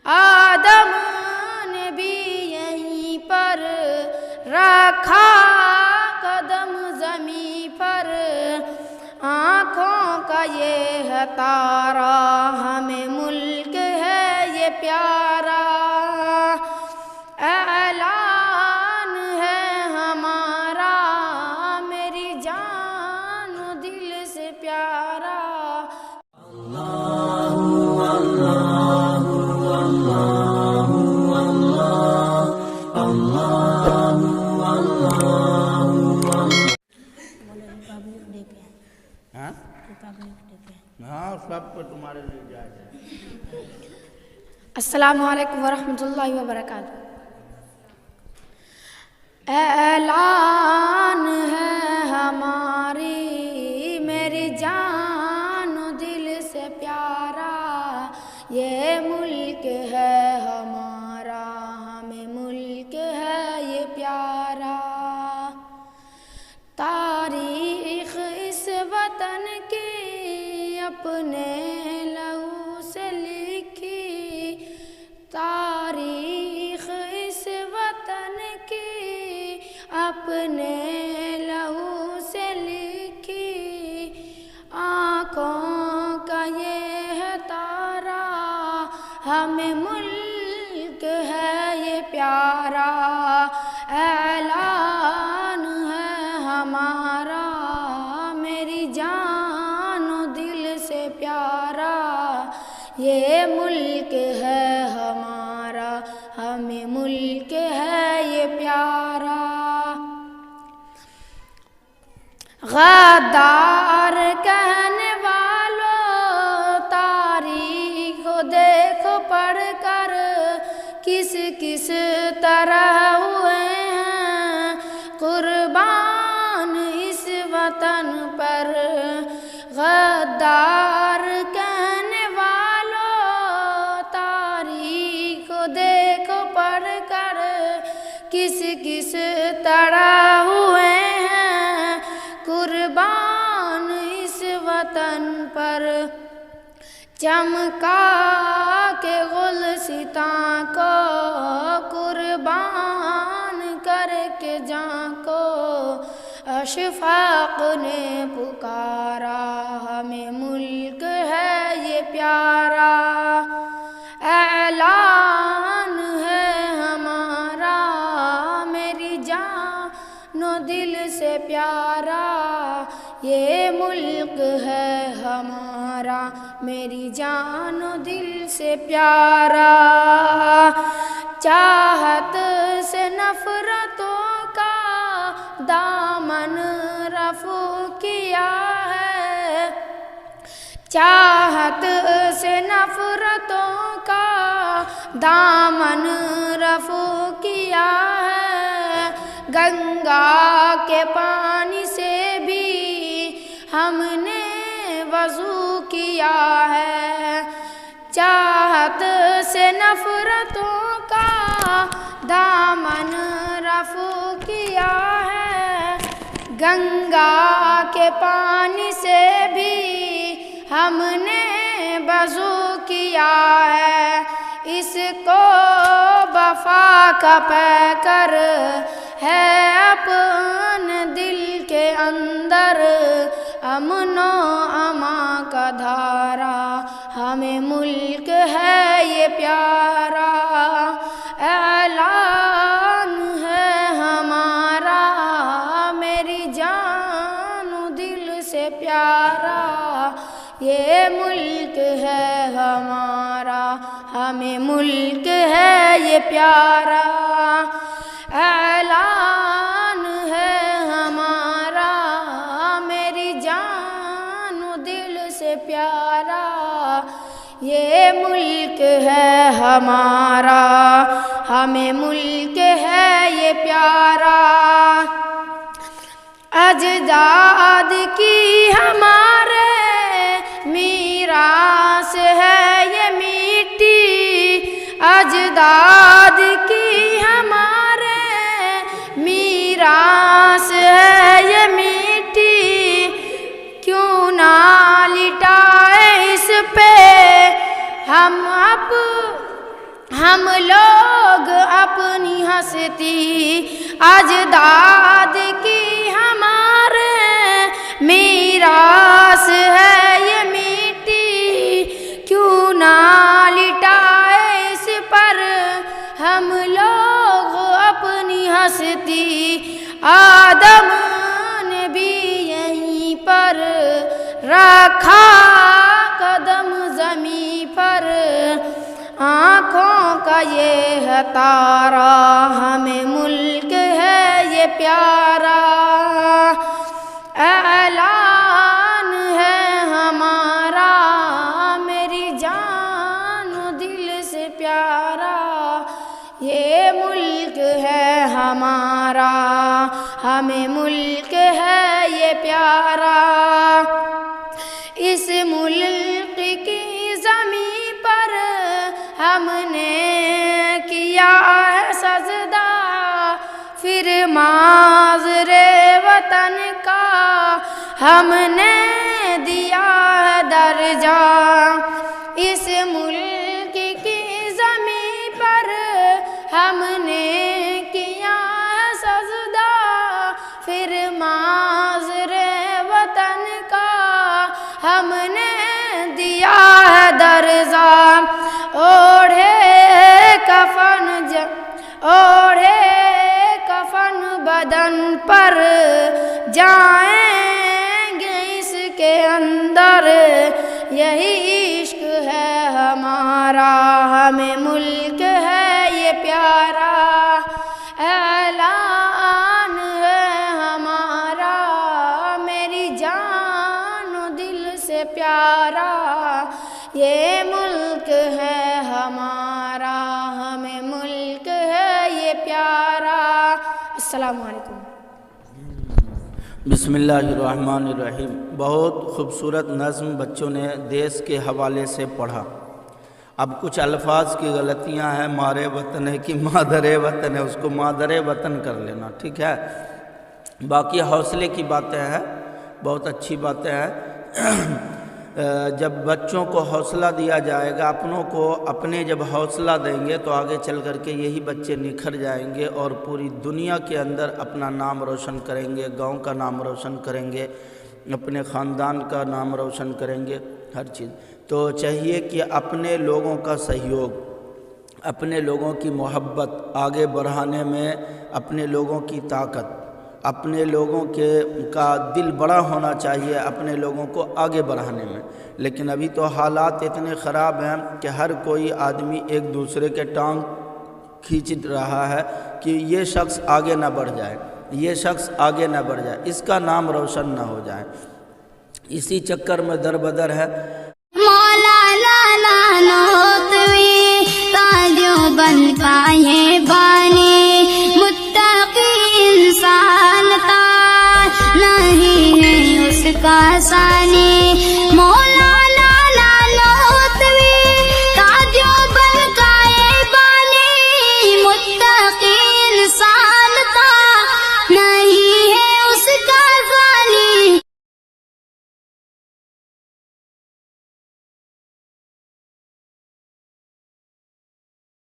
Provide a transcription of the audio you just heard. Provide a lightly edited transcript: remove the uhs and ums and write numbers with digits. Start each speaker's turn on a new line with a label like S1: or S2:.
S1: آدم نے بھی یہیں پر رکھا قدم زمین پر، آنکھوں کا یہ ہے تارا، ہمیں ملک ہے یہ پیارا، اعلان ہے ہمارا میری جان و دل سے پیارا۔
S2: ہاں سب کو تمہارے لیے جائز ہے۔
S1: السلام علیکم ورحمۃ اللہ وبرکاتہ۔ اعلان ہے ہماری میری جان و دل سے پیارا، یہ ملک ہے ہمارا، ہمیں ملک ہے یہ پیارا، تاریخ اس وطن کی اپنے لہو سے لکھی، تاریخ اس وطن کی اپنے لہو سے لکھی، آنکھوں کا یہ ہے تارا، ہمیں ملک ہے یہ پیارا، اعلان ہے ہمارا میری جان و دل سے پیارا، یہ ملک ہے ہمارا، ہمیں ملک ہے یہ پیارا، غدار کہنے والوں تاریخ کو دیکھو پڑھ کر، کس کس طرح ہوئے ہیں قربان اس وطن پر، غدار کہنے والوں تاریخ کو دیکھو پڑھ کر، کس کس طرح ہوئے ہیں قربان اس وطن پر، چمکا کے گلستاں کو قربان کر کے جاں کو، اشفاق نے پکارا ہمیں ملک ہے یہ پیارا، اعلان ہے ہمارا میری جان و دل سے پیارا، یہ ملک ہے ہمارا میری جان و دل سے پیارا، چاہت سے نفرتوں کا دامن رفع کیا ہے، چاہت سے نفرتوں کا دامن رفع کیا ہے، گنگا کے پانی سے بھی ہم نے وضو کیا ہے، چاہت سے نفرتوں کا دامن رفع کیا ہے، گنگا کے پانی سے بھی ہم نے وضو کیا ہے، اس کو وفا کا پیکر ہے اپنے دل کے اندر، امن و امان کا دھارا، ہمیں ملک ہے یہ پیارا، اعلان ہے ہمارا میری جان و دل سے پیارا، یہ ملک ہے ہمارا، ہمیں ملک ہے یہ پیارا، اعلان ہے ہمارا میری جان و دل سے پیارا، یہ ملک ہے ہمارا، ہمیں ملک ہے یہ پیارا، اجداد کی ہمارے میراث ہے یہ مٹی، اجداد کی ہمارے میراث ہے یہ مٹی، کیوں نہ لٹائے اس پہ ہم ہم لوگ اپنی ہستی اجداد کی ہمارے میراث ہے یہ مٹی، کیوں نہ لٹائے اس پر ہم لوگ اپنی ہستی۔ آدم نے بھی یہیں پر رکھا قدم زمین پر، آنکھوں کا یہ ہے تارا ہمیں ملک ہے یہ پیارا، اعلان ہے ہمارا میری جان و دل سے پیارا، یہ ملک ہے ہمارا ہمیں ملک ہے یہ پیارا۔ اس ملک کی زمین پر ہم نے کیا ہے سجدہ، پھر معذر وطن کا ہم نے دیا ہے درجہ۔ اس ملک کی زمین پر ہم نے کیا ہے سجدہ، پھر معذر وطن کا ہم نے دیا ہے درجہ۔ اوڑھے کفن بدن پر جائیں گے اس کے اندر، یہی عشق ہے ہمارا ہمیں ملک ہے یہ پیارا، اعلان ہے ہمارا میری جان و دل سے پیارا، یہ ملک ہے ہمارا ہمیں ملک ہے یہ پیارا۔ السلام علیکم۔
S2: بسم اللہ الرحمن الرحیم۔ بہت خوبصورت نظم بچوں نے دیس کے حوالے سے پڑھا۔ اب کچھ الفاظ کی غلطیاں ہیں، مارے وطن ہے کہ مادر وطن ہے، اس کو مادر وطن کر لینا، ٹھیک ہے۔ باقی حوصلے کی باتیں ہیں، بہت اچھی باتیں ہیں۔ جب بچوں کو حوصلہ دیا جائے گا، اپنوں کو اپنے جب حوصلہ دیں گے تو آگے چل کر کے یہی بچے نکھر جائیں گے اور پوری دنیا کے اندر اپنا نام روشن کریں گے، گاؤں کا نام روشن کریں گے، اپنے خاندان کا نام روشن کریں گے، ہر چیز۔ تو چاہیے کہ اپنے لوگوں کا سہیوگ، اپنے لوگوں کی محبت آگے بڑھانے میں، اپنے لوگوں کی طاقت، اپنے لوگوں کا دل بڑا ہونا چاہیے اپنے لوگوں کو آگے بڑھانے میں۔ لیکن ابھی تو حالات اتنے خراب ہیں کہ ہر کوئی آدمی ایک دوسرے کے ٹانگ کھینچ رہا ہے کہ یہ شخص آگے نہ بڑھ جائے، یہ شخص آگے نہ بڑھ جائے، اس کا نام روشن نہ ہو جائے، اسی چکر میں در بدر ہے۔
S3: بن پائے بانی متقی انسان تا نہیں ہے اس کا ثانی،